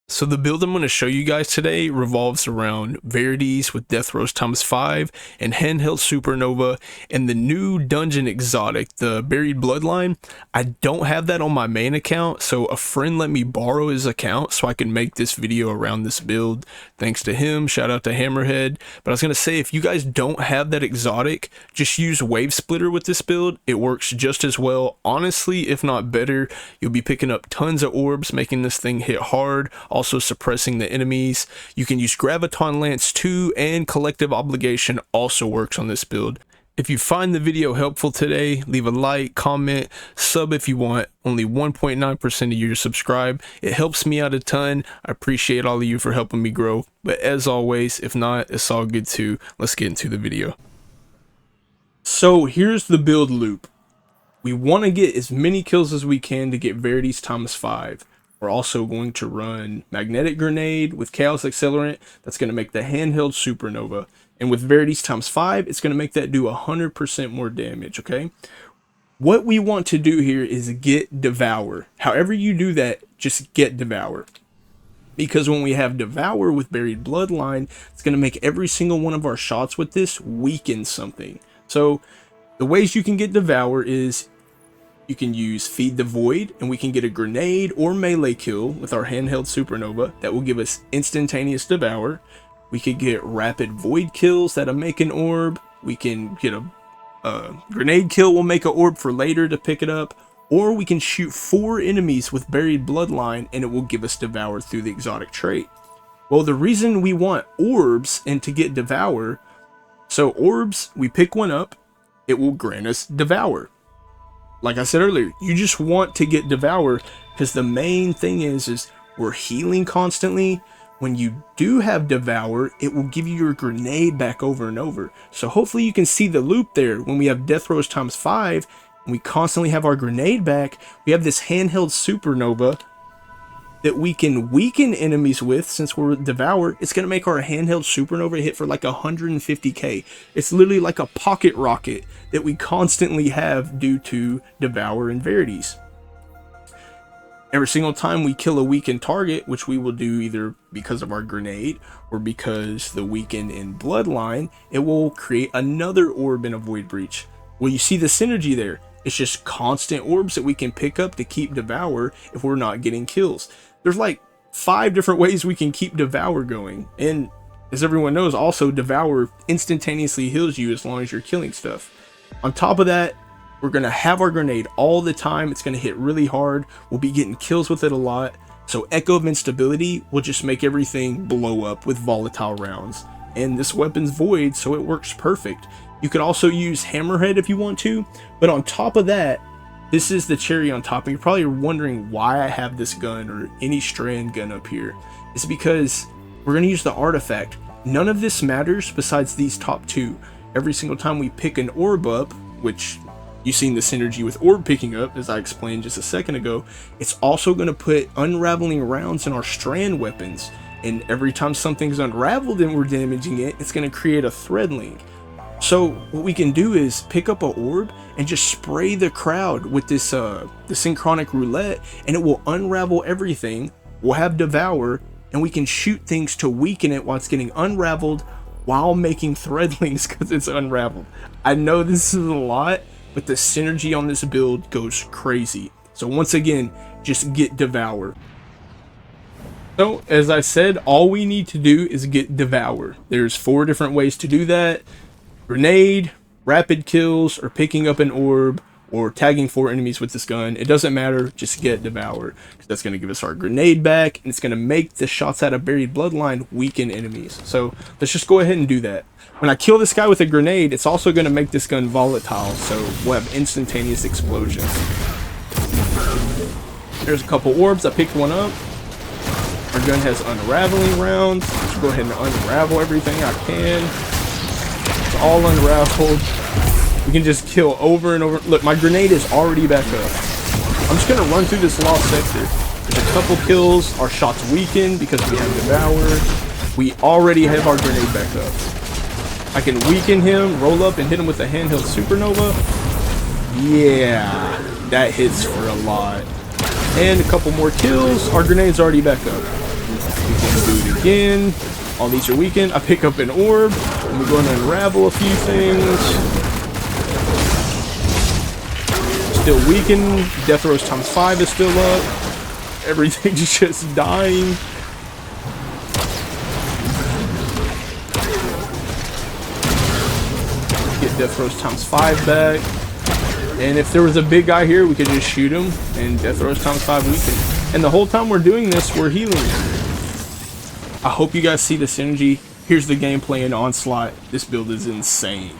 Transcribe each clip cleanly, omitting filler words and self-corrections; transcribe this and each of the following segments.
So the build I'm going to show you guys today revolves around verities with death throws ×5 and handheld supernova and the new dungeon exotic, the buried bloodline. I don't have that on my main account, so a friend let me borrow his account so I can make this video around this build. Thanks to him, shout out to Hammerhead. But I was going to say, if you guys don't have that exotic, just use wavesplitter with this build. It works just as well, honestly, if not better. You'll be picking up tons of orbs, making this thing hit hard, also suppressing the enemies. You can use Graviton Lance too, and Collective Obligation also works on this build. If you find the video helpful today, leave a like, comment, sub if you want. Only 1.9% of you subscribe. It helps me out a ton. I appreciate all of you for helping me grow. But as always, if not, it's all good too. Let's get into the video. So here's the build loop. We want to get as many kills as we can to get verities ×5. We're also going to run Magnetic Grenade with Chaos Accelerant. That's going to make the handheld supernova. And with verities ×5, it's going to make that do 100% more damage, okay? What we want to do here is get Devour. However you do that, just get Devour. Because when we have Devour with Buried Bloodline, it's going to make every single one of our shots with this weaken something. So the ways you can get Devour is you can use Feed the Void, and we can get a grenade or melee kill with our handheld supernova that will give us instantaneous Devour. We could get rapid void kills that'll make an orb. We can get a grenade kill, will make an orb for later to pick it up. Or we can shoot 4 enemies with Buried Bloodline and it will give us Devour through the exotic trait. Well, the reason we want orbs and to get Devour, so orbs, we pick one up, it will grant us Devour. Like I said earlier, you just want to get Devour because the main thing is we're healing constantly. When you do have Devour, it will give you your grenade back over and over. So hopefully you can see the loop there. When we have death throws ×5 and we constantly have our grenade back, we have this handheld supernova that we can weaken enemies with. Since we're Devour, it's going to make our handheld supernova hit for like 150k. It's literally like a pocket rocket that we constantly have due to Devour and verities. Every single time we kill a weakened target, which we will do either because of our grenade or because the weaken in Bloodline, it will create another orb in a Void Breach. Well, you see the synergy there. It's just constant orbs that we can pick up to keep Devour if we're not getting kills. There's like 5 different ways we can keep Devour going. And as everyone knows, also Devour instantaneously heals you as long as you're killing stuff. On top of that, we're going to have our grenade all the time. It's going to hit really hard. We'll be getting kills with it a lot. So Echo of Instability will just make everything blow up with volatile rounds. And this weapon's void, so it works perfect. You could also use Hammerhead if you want to. But on top of that, this is the cherry on top. And you're probably wondering why I have this gun or any strand gun up here. It's because we're going to use the artifact. None of this matters besides these top 2. Every single time we pick an orb up, which you've seen the synergy with orb picking up, as I explained just a second ago, it's also going to put unraveling rounds in our strand weapons. And every time something's unraveled and we're damaging it, it's going to create a thread link. So what we can do is pick up an orb and just spray the crowd with this the synchronic roulette, and it will unravel everything. We'll have Devour, and we can shoot things to weaken it while it's getting unraveled while making thread links because it's unraveled. I know this is a lot, but the synergy on this build goes crazy. So once again, just get Devour. So as I said, all we need to do is get Devour. There's 4 different ways to do that. Grenade, rapid kills, or picking up an orb, or tagging 4 enemies with this gun. It doesn't matter, just get Devour. Because that's going to give us our grenade back, and it's going to make the shots out of Buried Bloodline weaken enemies. So let's just go ahead and do that. When I kill this guy with a grenade, it's also going to make this gun volatile, so we'll have instantaneous explosions. There's a couple orbs. I picked one up. Our gun has unraveling rounds. Let's go ahead and unravel everything I can. It's all unraveled. We can just kill over and over. Look, my grenade is already back up. I'm just going to run through this lost sector. There's a couple kills. Our shots weaken because we have Devour. We already have our grenade back up. I can weaken him, roll up, and hit him with a handheld supernova. Yeah, that hits for a lot. And a couple more kills. Our grenade's already back up. do it again. All these are weakened. I pick up an orb, and we're going to unravel a few things. Still weakened. Death throws times 5 is still up. Everything's just dying. Get death throws times 5 back. And if there was a big guy here, we could just shoot him, and death throws times 5 weaken. And the whole time we're doing this, we're healing. I hope you guys see the synergy. Here's the gameplay in Onslaught. This build is insane.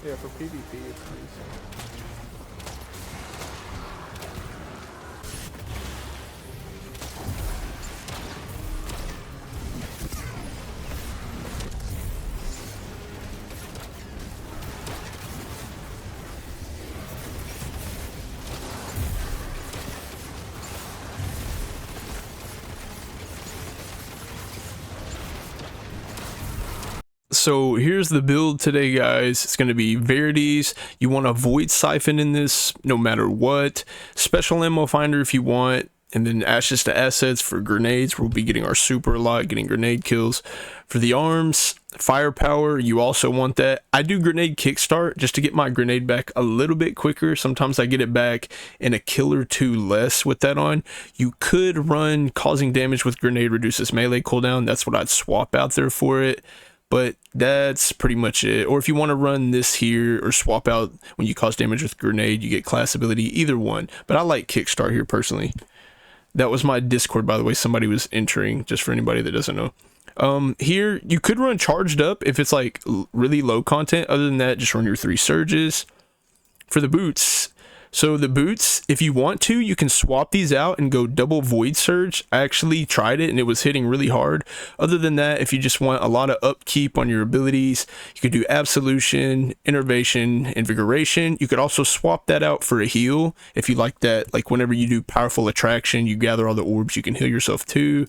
Yeah, for PvP it's decent. So here's the build today, guys. It's going to be verities. You want a void siphon in this no matter what. Special ammo finder if you want. And then ashes to assets for grenades. We'll be getting our super a lot, getting grenade kills. For the arms, firepower, you also want that. I do grenade kickstart just to get my grenade back a little bit quicker. Sometimes I get it back in a kill or two less with that on. You could run causing damage with grenade reduces melee cooldown. That's what I'd swap out there for it. But that's pretty much it. Or if you want to run this here or swap out when you cause damage with grenade, you get class ability, either one. But I like kickstart here personally. That was my Discord, by the way. Somebody was entering, just for anybody that doesn't know. Here, you could run charged up if it's like really low content. Other than that, just run your 3 surges. For the boots, so the boots, if you want to, you can swap these out and go double void surge. I actually tried it and it was hitting really hard. Other than that, if you just want a lot of upkeep on your abilities, you could do absolution, innervation, invigoration. You could also swap that out for a heal if you like that. Like whenever you do powerful attraction, you gather all the orbs, you can heal yourself too.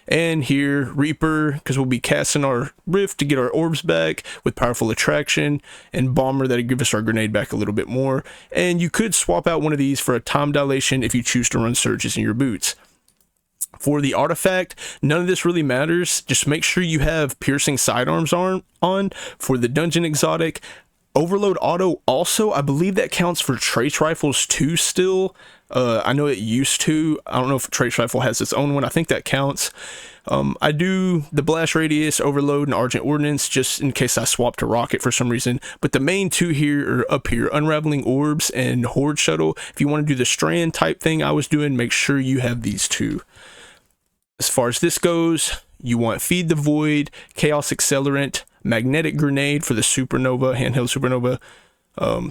And here, Reaper, because we'll be casting our Rift to get our orbs back with powerful attraction, and Bomber that'll give us our grenade back a little bit more. And you could swap out one of these for a time dilation if you choose to run surges in your boots. For the artifact, none of this really matters. Just make sure you have piercing sidearms on. For the dungeon exotic, overload auto also, I believe that counts for trace rifles too still. I know it used to. I don't know if trace rifle has its own one. I think that counts. I do the blast radius, overload, and argent ordnance just in case I swap to rocket for some reason. But the main two here are up here, unraveling orbs and horde shuttle. If you want to do the strand type thing I was doing, make sure you have these two. As far as this goes, you want feed the void, chaos accelerant, magnetic grenade for the supernova, handheld supernova,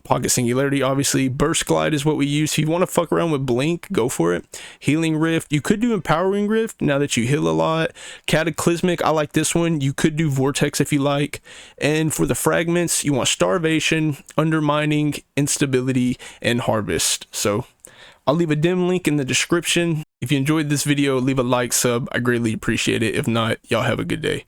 pocket singularity, obviously. Burst glide is what we use. If you want to fuck around with blink, go for it. Healing rift, you could do empowering rift now that you heal a lot. Cataclysmic, I like this one. You could do vortex if you like. And for the fragments, you want starvation, undermining, instability, and harvest. So I'll leave a dim link in the description. If you enjoyed this video, leave a like, sub. I greatly appreciate it. If not, y'all have a good day.